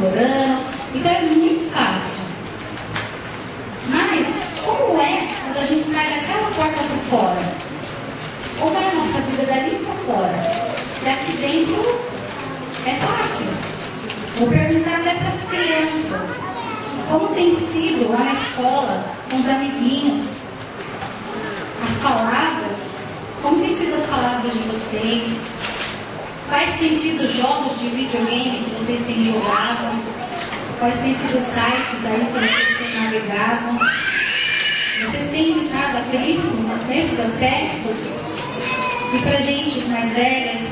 namorando. Então é muito fácil. Mas como é quando a gente sai daquela porta para fora? Como é a nossa vida dali para fora? E aqui dentro é fácil. Vou perguntar até para as crianças. Como tem sido lá na escola, com os amiguinhos? As palavras? Como têm sido as palavras de vocês? Quais têm sido os jogos de videogame que vocês têm jogado? Quais têm sido os sites aí que vocês têm navegado? Vocês têm imitado a Cristo nesses aspectos? E para a gente, os mais velhas,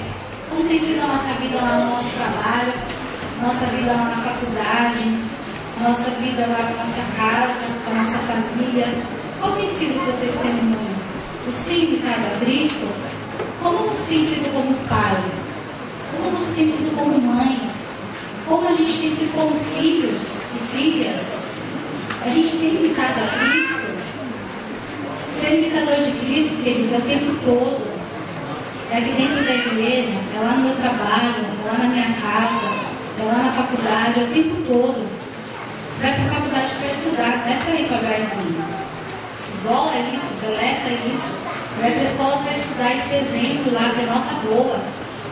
como tem sido a nossa vida lá no nosso trabalho, a nossa vida lá na faculdade, a nossa vida lá na nossa casa, com a nossa família? Qual tem sido o seu testemunho? Você tem imitado a Cristo? Como você tem sido como pai? Como você tem sido como mãe? Como a gente tem sido como filhos e filhas? A gente tem imitado a Cristo? Ser imitador de Cristo, querido, é o tempo todo. É aqui dentro da igreja, é lá no meu trabalho, é lá na minha casa, é lá na faculdade, é o tempo todo. Você vai para a faculdade para estudar, não é para ir para barzinho. Isola isso, deleta isso. Você vai para a escola para estudar e ser exemplo lá, ter nota boa.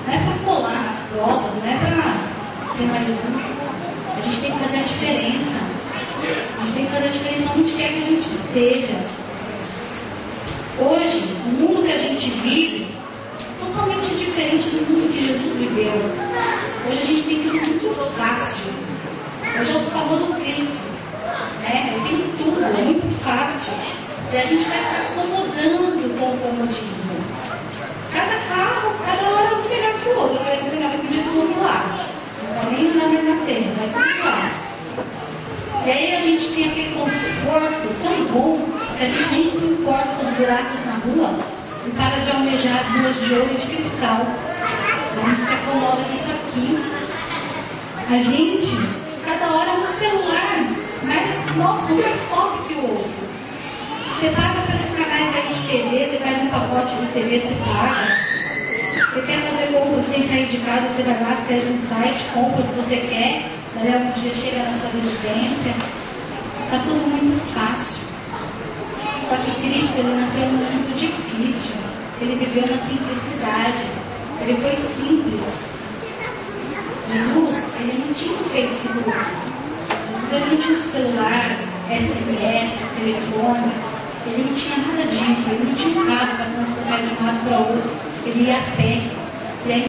Não é para colar nas provas, não é para ser mais um. A gente tem que fazer a diferença. A gente tem que fazer a diferença onde quer que a gente esteja. Hoje, o mundo que a gente vive totalmente diferente do mundo que Jesus viveu. Hoje a gente tem tudo muito fácil. Hoje é o famoso clique. Eu tenho tudo, é muito fácil. E a gente vai se acomodando com o comodismo. Cada carro, cada hora é um melhor que o outro. Eu falei que eu estava pedindo o nome lá. Não nem andar mais na terra, vai tudo lá. E aí a gente tem aquele conforto tão bom que a gente nem se importa com os buracos na rua e para de almejar as ruas de ouro e de cristal. A gente se acomoda nisso aqui. A gente, cada hora é um celular, mas, nossa, um mais top que o outro. Você paga pelos canais aí de TV, você faz um pacote de TV, você paga. Você quer fazer compra sem sair de casa, você vai lá, acessa um site, compra o que você quer, daí algum dia chega na sua residência. Está tudo muito fácil. Só que Cristo, ele nasceu num mundo difícil. Ele viveu na simplicidade. Ele foi simples. Jesus, ele não tinha um Facebook. Jesus, ele não tinha um celular, SMS, telefone. Ele não tinha nada disso. Ele não tinha um carro para transportar de um lado para o outro. Ele ia a pé. E aí,